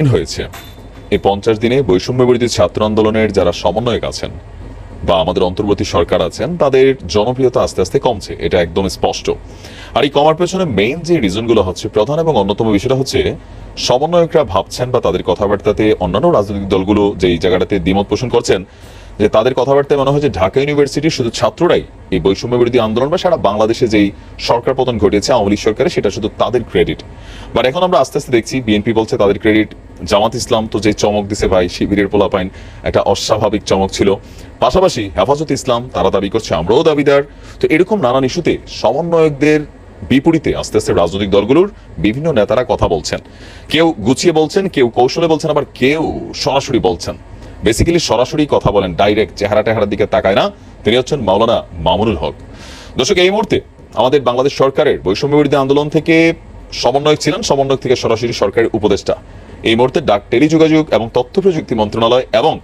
হয়েছে এই 50 দিনে বৈষম্য বিরোধী ছাত্র আন্দোলনের যারা সমন্বয়ক আছেন বা আমাদের অন্তর্বর্তী সরকার আছেন তাদের জনপ্রিয়তা আস্তে আস্তে কমছে, এটা একদম স্পষ্ট। আর এই কমার পেছনে মেইন যে রিজনগুলো হচ্ছে, প্রধান এবং অন্যতম বিষয়টা হচ্ছে সমন্বয়করা ভাবছেন বা তাদের কথাবার্তাতে অন্যান্য রাজনৈতিক দলগুলো যেই জায়গাটাতে দ্বিমত পোষণ করছেন যে তাদের কথাবার্তায় মনে হয় যে ঢাকা ইউনিভার্সিটির শুধু ছাত্ররাই এই বৈষম্য বিরোধী আন্দোলন বা সারা বাংলাদেশে যেই সরকার পতন ঘটেছে আওয়ামী লীগ সরকারের, সেটা শুধু তাদের ক্রেডিট। বাট এখন আমরা আস্তে আস্তে দেখছি বিএনপি বলছে তাদের ক্রেডিট, জামাত ইসলাম তো যে চমক দিছে ভাই, শিবিরের পোলাপাইন একটা অস্বাভাবিক চমক ছিল, পাশাপাশি হেফাজত ইসলাম তারা দাবি করছে আমরাও দাবিদার। তো এরকম নানান ইস্যুতে সমন্বয়কদের বিপরীতে আস্তে আস্তে রাজনৈতিক দলগুলোর বিভিন্ন নেতারা কথা বলছেন, কেউ গুছিয়ে বলছেন, কেউ কৌশলে বলছেন, আবার কেউ সরাসরি বলছেন। বেসিক্যালি সরাসরি কথা বলেন, ডাইরেক্ট চেহারা টেহারার দিকে তাকায় না। তিনি হচ্ছেন মাওলানা মামুনুল হক। দর্শক, এই মুহূর্তে আমাদের বাংলাদেশ সরকারের বৈষম্য বিরোধী আন্দোলন থেকে সমন্বয়ক ছিলেন, সমন্বয়ক থেকে সরাসরি সরকারের উপদেষ্টা। এই মুহূর্তে টেলিযোগাযোগ এবং তথ্য প্রযুক্তি মন্ত্রণালয় এবং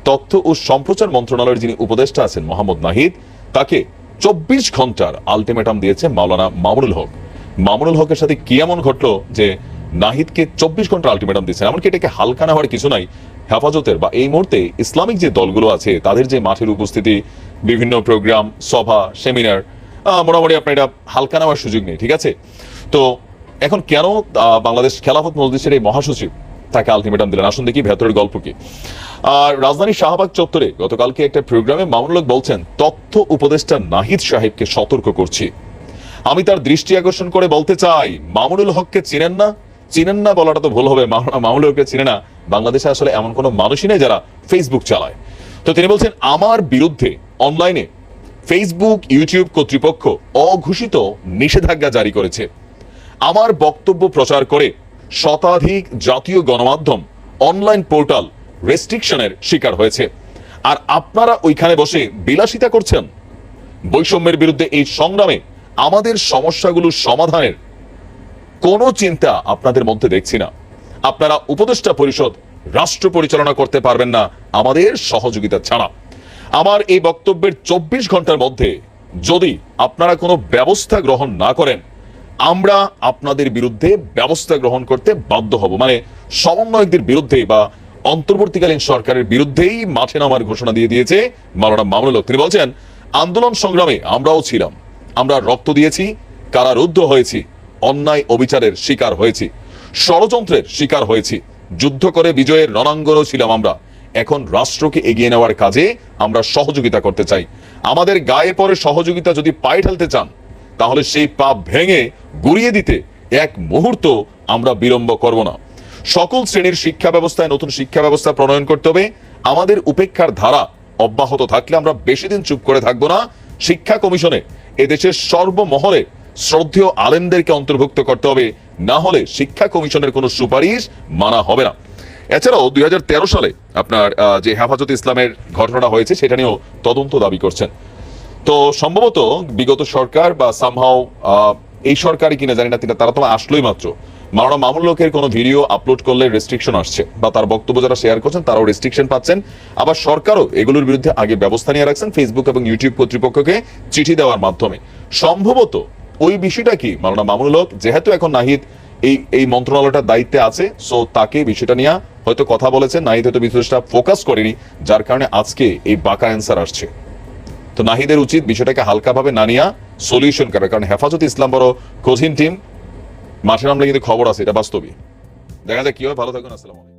তথ্য ও সম্প্রচার মন্ত্রণালয়ের যিনি উপদেষ্টা আছেন মোহাম্মদ নাহিদ, তাকে 24 ঘন্টার আলটিমেটাম দিয়েছে মাওলানা মামুনুল হক। মামুনুল হকের সাথে কি এমন ঘটলো যে নাহিদকে 24 ঘন্টা আলটিমেটাম দিচ্ছেন? এমনকি এটাকে হালকা নেওয়ার কিছু নাই। হেফাজতের বা এই মুহূর্তে ইসলামিক যে দলগুলো আছে তাদের যে মাঠের উপস্থিতি, বিভিন্ন প্রোগ্রাম, সভা, সেমিনার, মোটামুটি আপনার এটা হালকা নেওয়ার সুযোগ নেই, ঠিক আছে? তো এখন কেন বাংলাদেশ খেলাফত মজলিসের এই মহাসচিব তাকে আলটিমেটাম দিলেন? আসুন দেখি ভেতরের গল্প কি। আর রাজধানীর শাহবাগ চত্বরে গতকালকে একটা প্রোগ্রামে মামুনুল হক বলছেন, তথ্য উপদেষ্টা নাহিদ সাহেবকে সতর্ক করছি। আমি তার দৃষ্টি আকর্ষণ করে বলতে চাই, মামুনুল হককে চিনেন না? চিনেন না বলাটা তো ভুল হবে, মামুনুল হককে চিনে না বাংলাদেশে আসলে এমন কোনো মানুষই নেই যারা ফেসবুক চালায়। তো তিনি বলছেন, আমার বিরুদ্ধে অনলাইনে ফেসবুক ইউটিউব কর্তৃপক্ষ অঘোষিত নিষেধাজ্ঞা জারি করেছে। আমার বক্তব্য প্রচার করে শতাধিক জাতীয় গণমাধ্যম, অনলাইন পোর্টাল রেস্ট্রিকশনের শিকার হয়েছে। আর আপনারা ওইখানে বসে বিলাসিতা করছেন। বৈষম্যের বিরুদ্ধে এই সংগ্রামে আমাদের সমস্যাগুলো সমাধানের কোনো চিন্তা আপনাদের মধ্যে দেখছি না। আপনারা উপদেষ্টা পরিষদ, রাষ্ট্র পরিচালনা করতে পারবেন না আমাদের সহযোগিতা ছাড়া। আমার এই বক্তব্যের 24 ঘন্টার মধ্যে যদি আপনারা কোনো ব্যবস্থা গ্রহণ না করেন, আমরা আপনাদের বিরুদ্ধে ব্যবস্থা গ্রহণ করতে বাধ্য হব। মানে সমন্বয়কদের বিরুদ্ধে বা অন্তর্বর্তীকালীন সরকারের বিরুদ্ধেই মাঠে নামার ঘোষণা দিয়ে দিয়েছে মাওলানা মামুনুল হক। তিনি বলছেন, আন্দোলন সংগ্রামে আমরাও ছিলাম, আমরা রক্ত দিয়েছি, কারারুদ্ধ হয়েছি, অন্যায় অবিচারের শিকার হয়েছি, ষড়যন্ত্রের শিকার হয়েছি, যুদ্ধ করে বিজয়ের রণাঙ্গনও ছিলাম আমরা। এখন রাষ্ট্রকে এগিয়ে নেওয়ার কাজে আমরা সহযোগিতা করতে চাই। আমাদের গায়ে পরে সহযোগিতা যদি পায়ে ঠেলতে চান, তাহলে সেই পাপ ভেঙে গুড়িয়ে দিতে এক মুহূর্ত আমরা বিলম্ব করব না। সকল শ্রেণীর শিক্ষা ব্যবস্থায় নতুন শিক্ষা ব্যবস্থা প্রণয়ন করতে হবে। আমাদের উপেক্ষার ধারা অব্যাহত থাকলে আমরা বেশি দিন চুপ করে থাকবো না। শিক্ষা কমিশনে এদেশের সর্বমহলে শ্রদ্ধেয় আলেমদেরকে অন্তর্ভুক্ত করতে হবে, না হলে শিক্ষা কমিশনের কোনো সুপারিশ মানা হবে না। এছাড়াও 2013 সালে আপনার যে হেফাজত ইসলামের ঘটনা হয়েছে সেটা নিয়েও তদন্ত দাবি করছেন। তো সম্ভবত বিগত সরকার বা সামহাও এই সরকারই কিনা জানি না, তারা তো আসলোই মাত্র। মাওলানা মামুনুল হকের কোনো ভিডিও আপলোড করলে রেস্ট্রিকশন আসছে, বা তার বক্তব্য যারা শেয়ার করছেন তারাও রেস্ট্রিকশন পাচ্ছেন। আবার সরকারও এগুলোর বিরুদ্ধে আগে ব্যবস্থা নিয়ে রাখছেন ফেসবুক এবং ইউটিউব কর্তৃপক্ষকে চিঠি দেওয়ার মাধ্যমে। সম্ভবত ওই বিষয়টা কি, মাওলানা মামুনুল হক যেহেতু এখন নাহিদ এই মন্ত্রণালয়টার দায়িত্বে আছে, সো তাকে বিষয়টা নিয়ে হয়তো কথা বলেছেন, নাহিদ হয়তো বিষয়টা ফোকাস করেনি, যার কারণে আজকে এই বাঁকা অ্যান্সার আসছে। তো নাহিদের উচিত বিষয়টাকে হালকাভাবে না নিয়ে সলিউশন করার, কারণ হেফাজত ইসলাম বড় কঠিন টিম, মাঠে নামলে কিন্তু খবর আছে, এটা বাস্তবই। দেখা যায় কি হয়। ভালো থাকুন, আসসালামু আলাইকুম।